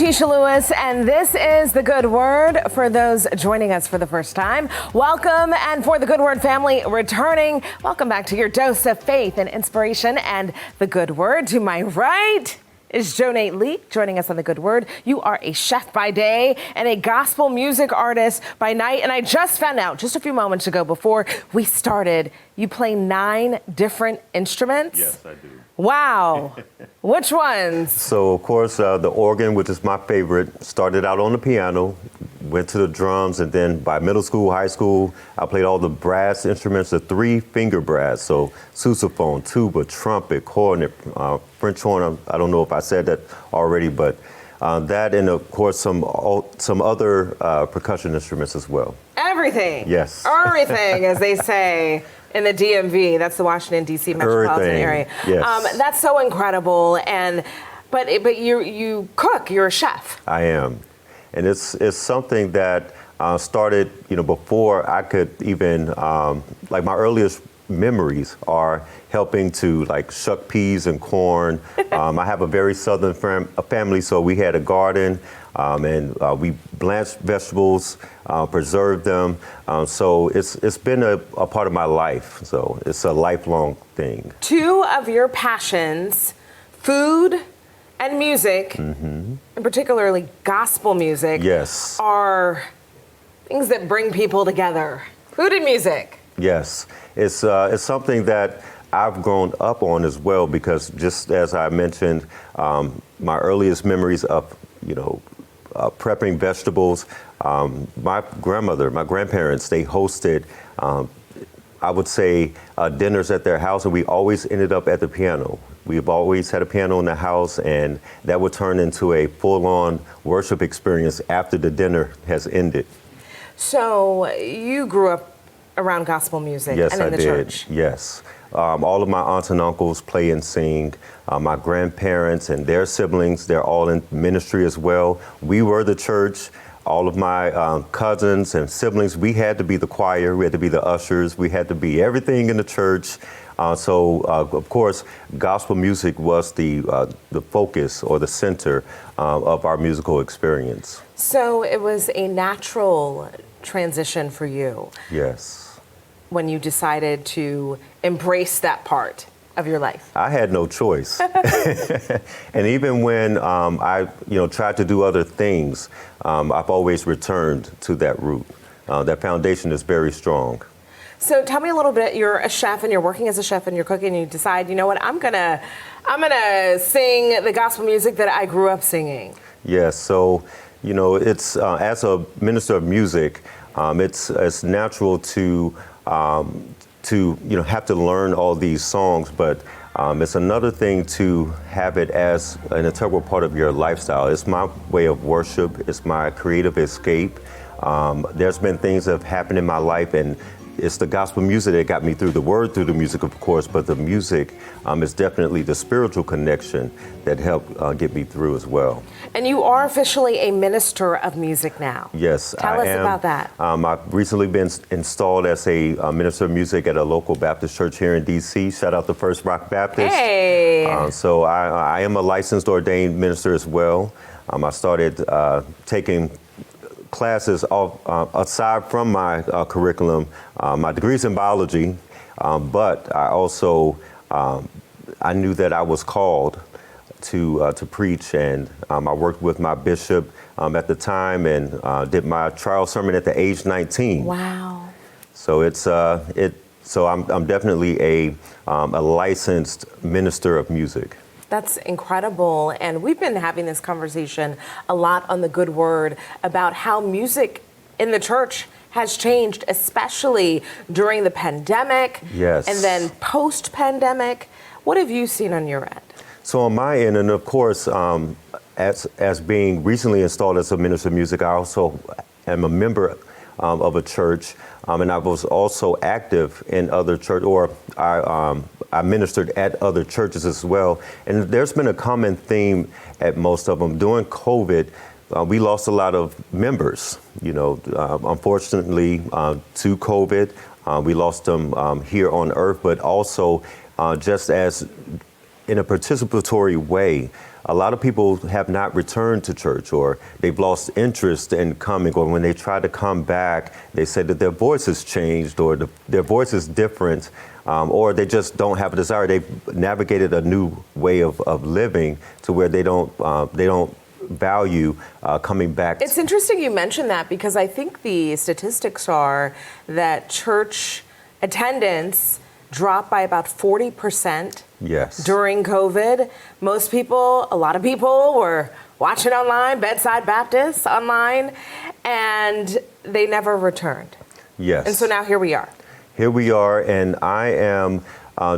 Tisha Lewis, and this is The Good Word. For those joining us for the first time, welcome. And for the Good Word family returning, welcome back to your dose of faith and inspiration and The Good Word. To my right is JoNate Leak, joining us on The Good Word. You are a chef by day and a gospel music artist by night. And I just found out just a few moments ago before we started, you play 9 different instruments. Yes, I do. Wow. Which ones? So, of course, the organ, which is my favorite, started out on the piano, went to the drums, and then by middle school, high school, I played all the brass instruments, the 3-finger brass. So sousaphone, tuba, trumpet, cornet, French horn. I don't know if I said that already, but that, and of course some other percussion instruments as well. Everything. Yes. Everything, as they say in the DMV. That's the Washington, D.C. metropolitan area. Yes. That's so incredible. But you cook. You're a chef. I am. And it's something that started, before I could even, like my earliest memories are helping to shuck peas and corn. I have a very southern family, so we had a garden, and we blanched vegetables, preserved them. So it's been a part of my life. So it's a lifelong thing. 2 of your passions, food and music, and particularly gospel music, yes, are things that bring people together. Food and music. Yes, it's something that I've grown up on as well, because just as I mentioned, my earliest memories of, prepping vegetables, my grandparents, they hosted, I would say, dinners at their house, and we always ended up at the piano. We've always had a piano in the house, and that would turn into a full-on worship experience after the dinner has ended. So you grew up around gospel music, yes, and in I the did. church. Yes. All of my aunts and uncles play and sing. My grandparents and their siblings, they're all in ministry as well. We were the church. All of my cousins and siblings, we had to be the choir, we had to be the ushers, we had to be everything in the church. So, of course, gospel music was the focus or the center of our musical experience. So it was a natural transition for you. Yes. When you decided to embrace that part of your life? I had no choice. And even when I tried to do other things, I've always returned to that root. That foundation is very strong. So tell me a little bit, you're a chef and you're working as a chef and you're cooking and you decide, you know what, I'm gonna sing the gospel music that I grew up singing. Yes, so it's as a minister of music, it's natural to have to learn all these songs, but it's another thing to have it as an integral part of your lifestyle. It's my way of worship. It's my creative escape. There's been things that have happened in my life, and it's the gospel music that got me through the word, through the music, of course, but the music is definitely the spiritual connection that helped get me through as well. And you are officially a minister of music now. Yes, Tell I us am. About that. I've recently been installed as a minister of music at a local Baptist church here in D.C. Shout out to First Rock Baptist. Hey! So I am a licensed ordained minister as well. I started taking classes aside from my curriculum. My degree's in biology, but I also I knew that I was called to preach, and I worked with my bishop at the time and did my trial sermon at the age 19. Wow! So So I'm definitely a licensed minister of music. That's incredible. And we've been having this conversation a lot on The Good Word about how music in the church has changed, especially during the pandemic. Yes. And then post-pandemic. What have you seen on your end? So on my end, and of course, as being recently installed as a minister of music, I also am a member of a church, and I was also active in other church, or I ministered at other churches as well. And there's been a common theme at most of them. During COVID, we lost a lot of members. Unfortunately, to COVID, we lost them here on earth, but also just as in a participatory way, a lot of people have not returned to church, or they've lost interest in coming, or when they try to come back, they say that their voice has changed, or their voice is different, or they just don't have a desire. They've navigated a new way of living to where they don't value coming back. It's interesting you mentioned that, because I think the statistics are that church attendance dropped by about 40% during COVID. A lot of people were watching online, Bedside Baptist online, and they never returned. Yes. And so now here we are. Here we are, and I am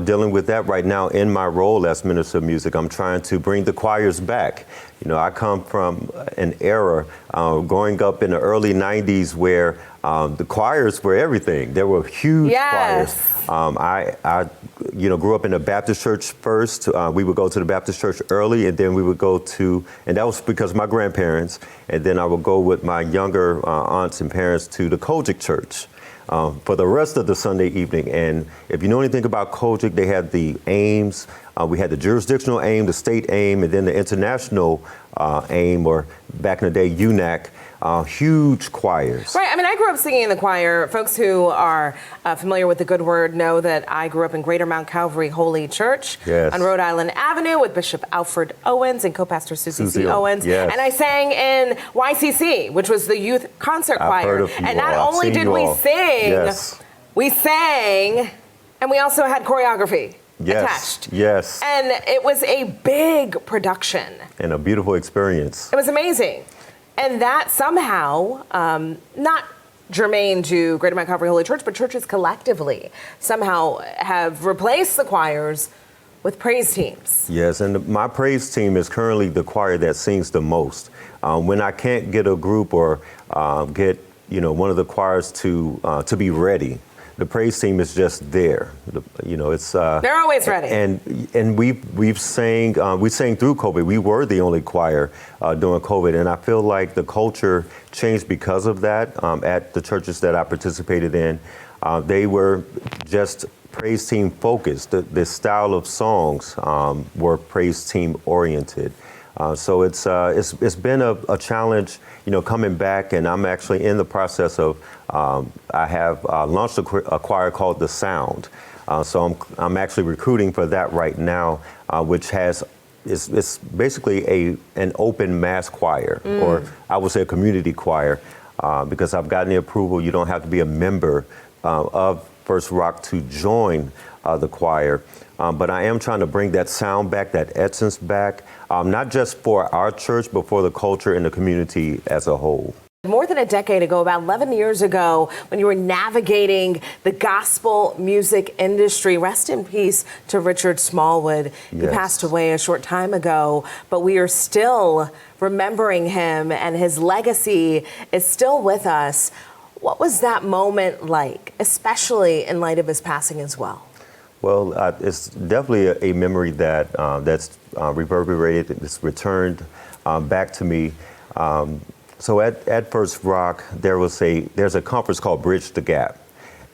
dealing with that right now in my role as minister of music. I'm trying to bring the choirs back. You know, I come from an era growing up in the early 90s where the choirs were everything. There were huge choirs. I grew up in a Baptist church first. We would go to the Baptist church early, and then we would go to, and that was because of my grandparents, and then I would go with my younger aunts and parents to the Kojic church for the rest of the Sunday evening. And if you know anything about Kojic, they had the aims. We had the jurisdictional aim, the state aim, and then the international aim, or back in the day, UNAC. Huge choirs. Right. I mean, I grew up singing in the choir. Folks who are familiar with the Good Word know that I grew up in Greater Mount Calvary Holy Church on Rhode Island Avenue with Bishop Alfred Owens and co-pastor Susie C. Owens. Yes. And I sang in YCC, which was the youth concert choir. And not only did we sing, we sang, and we also had choreography attached. Yes. And it was a big production. And a beautiful experience. It was amazing. And that somehow, not germane to Greater Mount Calvary Holy Church, but churches collectively somehow have replaced the choirs with praise teams. Yes, and my praise team is currently the choir that sings the most. When I can't get a group or get one of the choirs to be ready, the praise team is just there. It's they're always ready. And we sang through COVID. We were the only choir during COVID, and I feel like the culture changed because of that. At the churches that I participated in, they were just praise team focused. The style of songs were praise team oriented. So it's been a challenge, coming back, and I'm actually in the process of I have launched a choir called The Sound. So I'm actually recruiting for that right now, which it's basically an open mass choir, or I would say a community choir, because I've gotten the approval. You don't have to be a member of First Rock to join the choir. But I am trying to bring that sound back, that essence back, not just for our church, but for the culture and the community as a whole. More than a decade ago, about 11 years ago, when you were navigating the gospel music industry, rest in peace to Richard Smallwood. He passed away a short time ago, but we are still remembering him, and his legacy is still with us. What was that moment like, especially in light of his passing as well? Well, it's definitely a memory that's reverberated. It's returned back to me. So at First Rock, there's a conference called Bridge the Gap,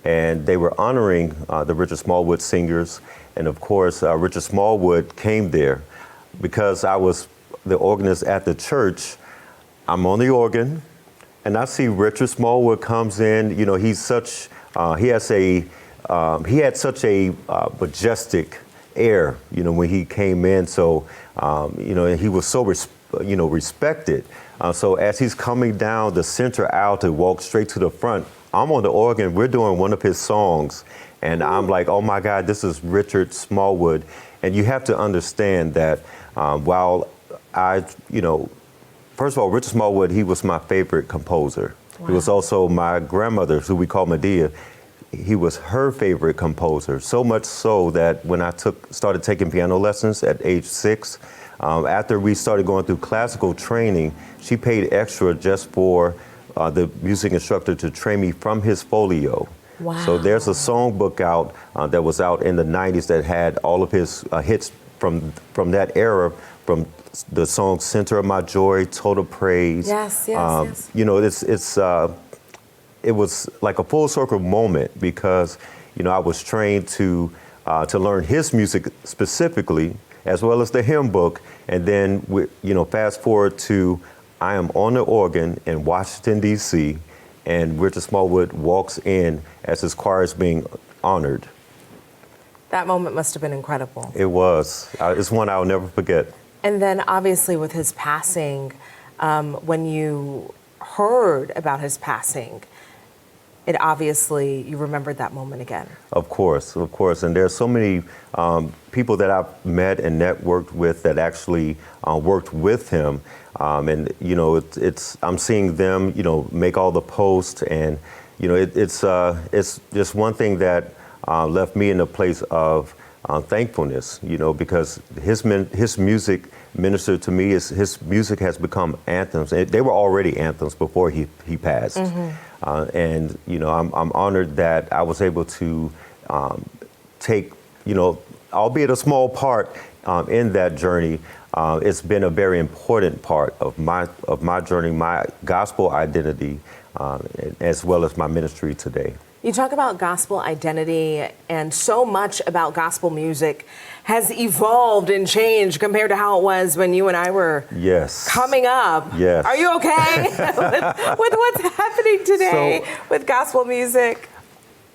and they were honoring the Richard Smallwood singers. And of course, Richard Smallwood came there because I was the organist at the church. I'm on the organ, and I see Richard Smallwood comes in. He had such a majestic air, when he came in. So, he was so respected. So as he's coming down the center aisle to walk straight to the front, I'm on the organ. We're doing one of his songs, and I'm like, oh my God, this is Richard Smallwood. And you have to understand that while first of all, Richard Smallwood, he was my favorite composer. Wow. He was also my grandmother, who we call Medea. He was her favorite composer, so much so that when I started taking piano lessons at age 6, after we started going through classical training, she paid extra just for the music instructor to train me from his folio. Wow. So there's a songbook out that was out in the 90s that had all of his hits from that era, from the song Center of My Joy, Total Praise. Yes. It was like a full circle moment because, I was trained to learn his music specifically, as well as the hymn book. And then, fast forward to I am on the organ in Washington, D.C., and Richard Smallwood walks in as his choir is being honored. That moment must have been incredible. It was. It's one I'll never forget. And then obviously with his passing, when you heard about his passing, it obviously, you remembered that moment again. Of course. And there's so many people that I've met and networked with that actually worked with him. And, I'm seeing them, make all the posts. And, it's just one thing that left me in a place of thankfulness, because his music ministered to me. His music has become anthems. They were already anthems before he passed. Mm-hmm. And I'm honored that I was able to take, albeit a small part in that journey. It's been a very important part of my journey, my gospel identity, as well as my ministry today. You talk about gospel identity, and so much about gospel music has evolved and changed compared to how it was when you and I were coming up. Yes. Are you okay with what's happening today with gospel music?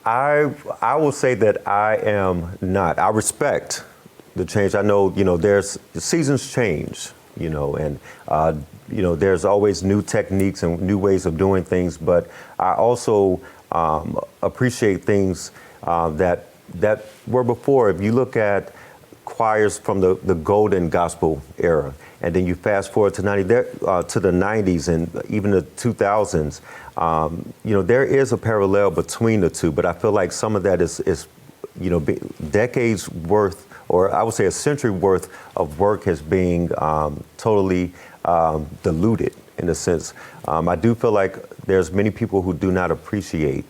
I will say that I am not. I respect the change. I know, there's seasons change, and there's always new techniques and new ways of doing things, but I also appreciate things that were before. If you look at choirs from the golden gospel era, and then you fast forward to to the 90s and even the 2000s, there is a parallel between the two. But I feel like some of that is decades worth, or I would say a century worth of work has been totally diluted. In a sense, I do feel like there's many people who do not appreciate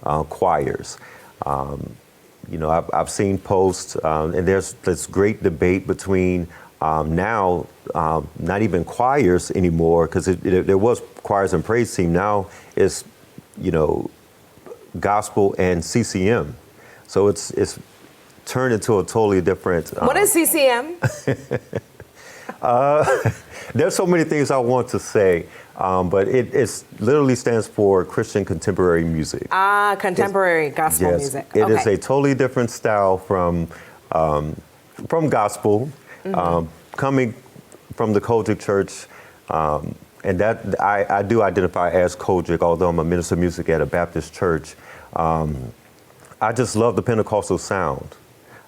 choirs. I've seen posts, and there's this great debate between now not even choirs anymore, because there was choirs and praise team. Now it's gospel and CCM, so it's turned into a totally different. What is CCM? There's so many things I want to say, but it literally stands for Christian contemporary music. Contemporary gospel music. It is a totally different style from gospel, coming from the Kojic Church, and that I do identify as Kojic, although I'm a minister of music at a Baptist church. I just love the Pentecostal sound.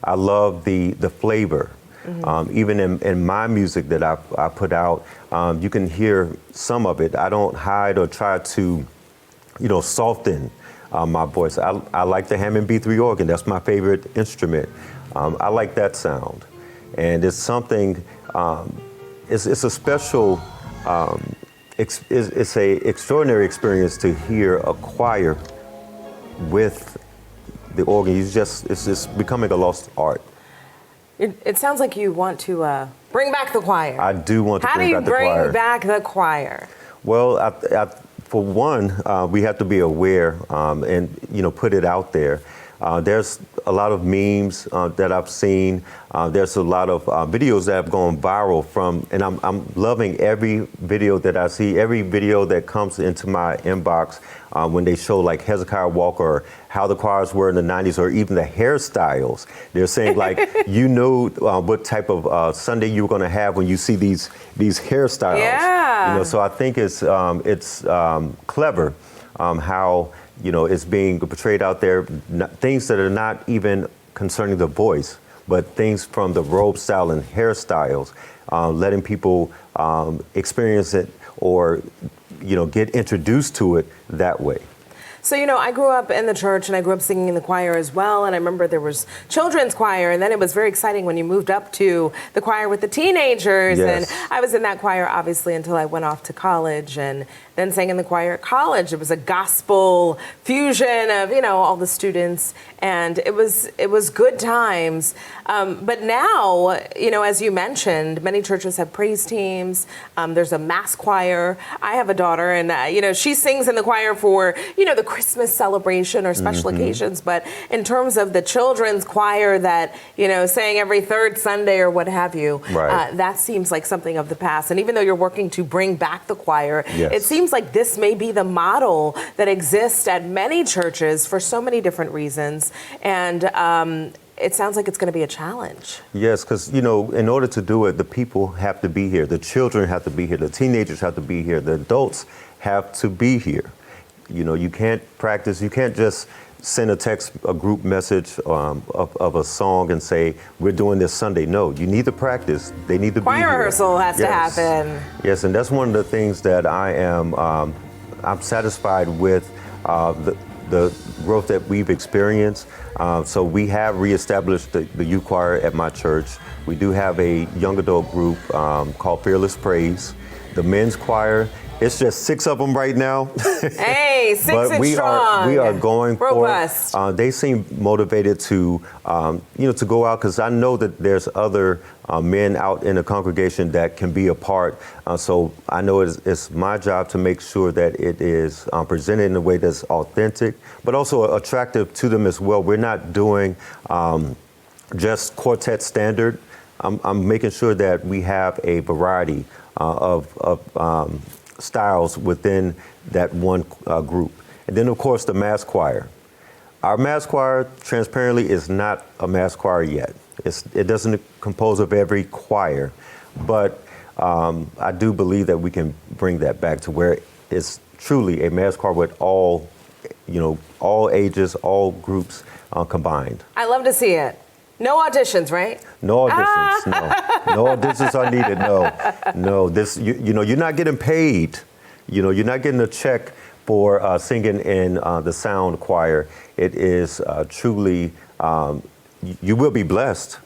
I love the flavor. Mm-hmm. Even in my music that I put out, you can hear some of it. I don't hide or try to, soften my voice. I like the Hammond B3 organ. That's my favorite instrument. I like that sound. And it's something, it's a special, it's a extraordinary experience to hear a choir with the organ. It's just becoming a lost art. It sounds like you want to bring back the choir. I do want to bring back the choir. How do you bring back the choir? Well, for one, we have to be aware and put it out there. There's a lot of memes that I've seen. There's a lot of videos that have gone viral and I'm loving every video that I see, every video that comes into my inbox when they show like Hezekiah Walker, or how the choirs were in the 90s, or even the hairstyles. They're saying like, what type of Sunday you were going to have when you see these hairstyles. Yeah. So I think it's clever how it's being portrayed out there, things that are not even concerning the voice, but things from the robe style and hairstyles, letting people experience it or, get introduced to it that way. So, I grew up in the church and I grew up singing in the choir as well. And I remember there was children's choir, and then it was very exciting when you moved up to the choir with the teenagers. Yes. And I was in that choir, obviously, until I went off to college and then sang in the choir at college. It was a gospel fusion of, all the students. And it was good times. But now, as you mentioned, many churches have praise teams. There's a mass choir. I have a daughter, and, she sings in the choir for, the Christmas celebration or special occasions, but in terms of the children's choir that, sang every third Sunday or what have you, that seems like something of the past. And even though you're working to bring back the choir, it seems like this may be the model that exists at many churches for so many different reasons. And it sounds like it's going to be a challenge. Yes, because, in order to do it, the people have to be here. The children have to be here. The teenagers have to be here. The adults have to be here. You can't practice. You can't just send a group message of a song and say, we're doing this Sunday. No, you need to practice. They need to be here. Choir rehearsal has to happen. Yes, and that's one of the things that I'm satisfied with the growth that we've experienced. So we have reestablished the youth choir at my church. We do have a young adult group called Fearless Praise. The men's choir, it's just 6 of them right now. Hey, 6 but and we strong. We are going robust. They seem motivated to, to go out, because I know that there's other men out in the congregation that can be a part. So I know it's my job to make sure that it is presented in a way that's authentic, but also attractive to them as well. We're not doing just quartet standard. I'm making sure that we have a variety of styles within that one group. And then, of course, the mass choir. Our mass choir, transparently, is not a mass choir yet. It doesn't compose of every choir, but I do believe that we can bring that back to where it's truly a mass choir with all ages, all groups combined. I love to see it. No auditions, right? No auditions, no. No auditions are needed, no. This, you're not getting paid. You're not getting a check for singing in the sound choir. It is truly, you will be blessed.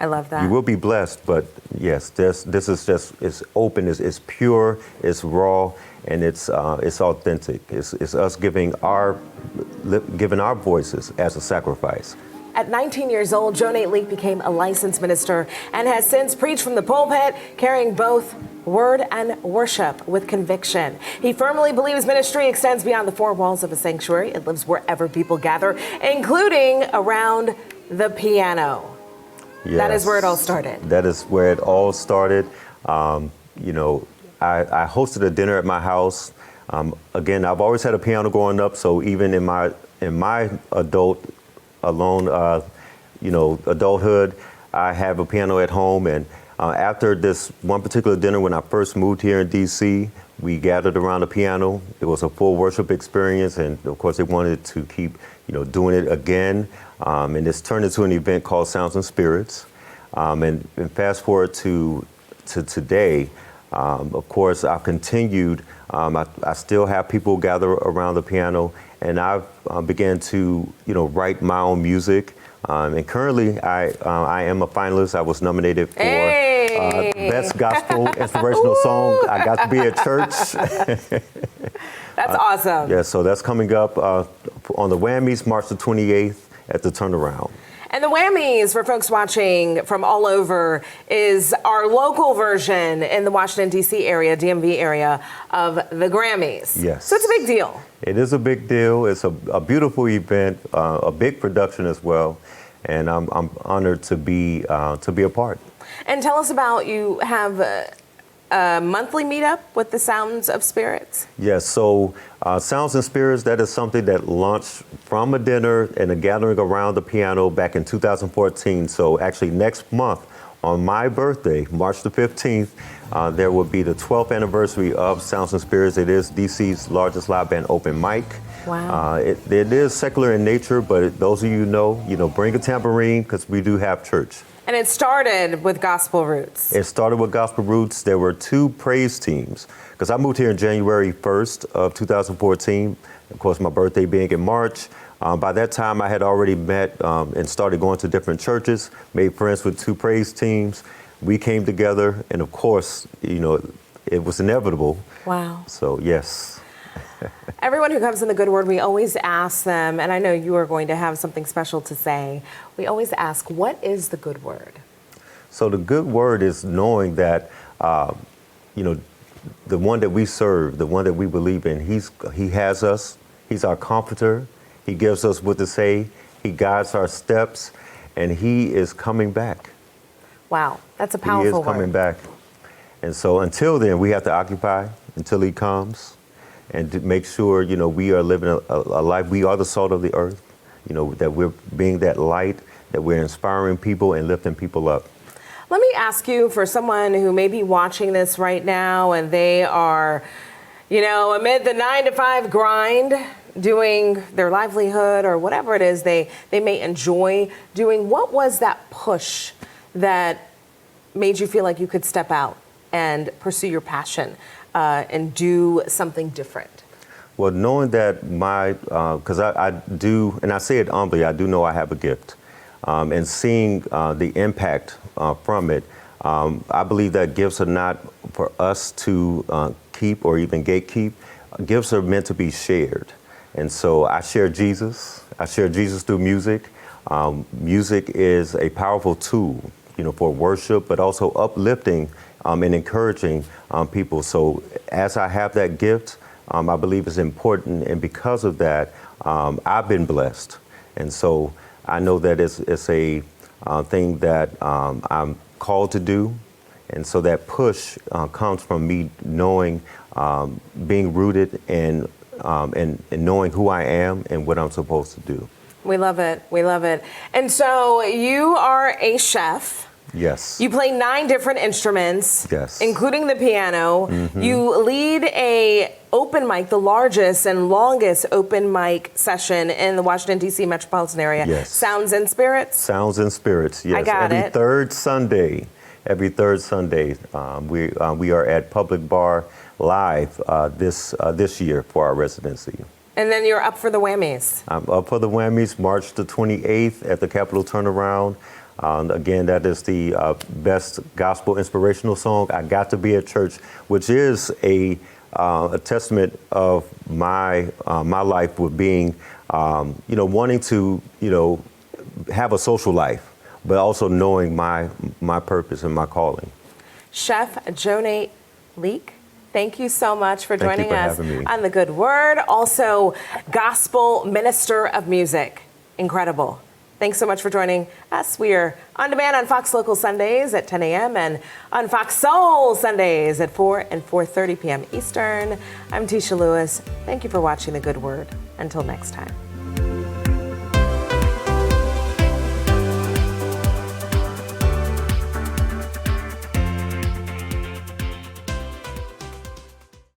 I love that. You will be blessed, but yes, this is just, it's open, it's pure, it's raw, and it's authentic. It's us giving our voices as a sacrifice. At 19 years old, JoNate Leak became a licensed minister and has since preached from the pulpit, carrying both word and worship with conviction. He firmly believes ministry extends beyond the 4 walls of a sanctuary. It lives wherever people gather, including around the piano. Yes. That is where it all started. That is where it all started. I hosted a dinner at my house. Again, I've always had a piano growing up, so even in my adulthood, I have a piano at home. And after this one particular dinner, when I first moved here in DC, we gathered around the piano. It was a full worship experience, and of course, they wanted to keep, doing it again. And it's turned into an event called Sounds and Spirits. And fast forward to today, of course, I've continued. I still have people gather around the piano, and I've began to, write my own music. And currently, I am a finalist. I was nominated for Best Gospel Inspirational Song. I got to be at church. That's awesome. Yeah, so that's coming up on the Whammies, March the 28th at the Turnaround. And the Whammies, for folks watching from all over, is our local version in the Washington, D.C. area, DMV area, of the Grammys. Yes. So it's a big deal. It is a big deal. It's a beautiful event, a big production as well. And I'm honored to be a part. And tell us about, you have a monthly meetup with the Sounds of Spirits? Yes, so Sounds and Spirits, that is something that launched from a dinner and a gathering around the piano back in 2014. So actually next month, on my birthday, March the 15th, there will be the 12th anniversary of Sounds and Spirits. It is DC's largest live band open mic. Wow. It is secular in nature, but those of you know, bring a tambourine, because we do have church. And it started with gospel roots. It started with gospel roots. There were 2 praise teams, because I moved here in January 1st of 2014. Of course, my birthday being in March. By that time, I had already met and started going to different churches, made friends with 2 praise teams. We came together, and of course, it was inevitable. Wow. So, yes. Everyone who comes in the Good Word, we always ask them, and I know you are going to have something special to say. We always ask, what is the Good Word? So the Good Word is knowing that, the one that we serve, the one that we believe in, he has us, He's our comforter. He gives us what to say. He guides our steps, and he is coming back. Wow, that's a powerful word. He is coming back. And so until then, we have to occupy until he comes and to make sure, we are living a life. We are the salt of the earth, that we're being that light, that we're inspiring people and lifting people up. Let me ask you, for someone who may be watching this right now and they are, amid the 9-to-5 grind, doing their livelihood or whatever it is they may enjoy doing, what was that push that made you feel like you could step out and pursue your passion and do something different? Well, knowing that because I do, and I say it humbly, I do know I have a gift. And seeing the impact from it, I believe that gifts are not for us to keep or even gatekeep. Gifts are meant to be shared. And so I share Jesus. I share Jesus through music. Music is a powerful tool, for worship, but also uplifting and encouraging people. So as I have that gift, I believe it's important. And because of that, I've been blessed. And so I know that it's a thing that I'm called to do. And so that push comes from me knowing, being rooted in and knowing who I am and what I'm supposed to do. We love it. We love it. And so you are a chef. Yes. You play 9 different instruments, yes, including the piano. Mm-hmm. You lead a open mic, the largest and longest open mic session in the Washington, D.C. metropolitan area. Yes. Sounds and Spirits? Sounds and Spirits, yes. I got Every third Sunday, we are at Public Bar Live this year for our residency. And then you're up for the Whammies. I'm up for the Whammies, March the 28th at the Capitol Turnaround. Again, that is the best gospel inspirational song, I Got to Be at Church, which is a testament of my life with being, wanting to, have a social life, but also knowing my purpose and my calling. Chef JoNate Leak, thank you so much for joining us on The Good Word. Also, gospel minister of music. Incredible. Thanks so much for joining us. We are on demand on Fox Local Sundays at 10 a.m. and on Fox Soul Sundays at 4 and 4:30 p.m. Eastern. I'm Tisha Lewis. Thank you for watching The Good Word. Until next time.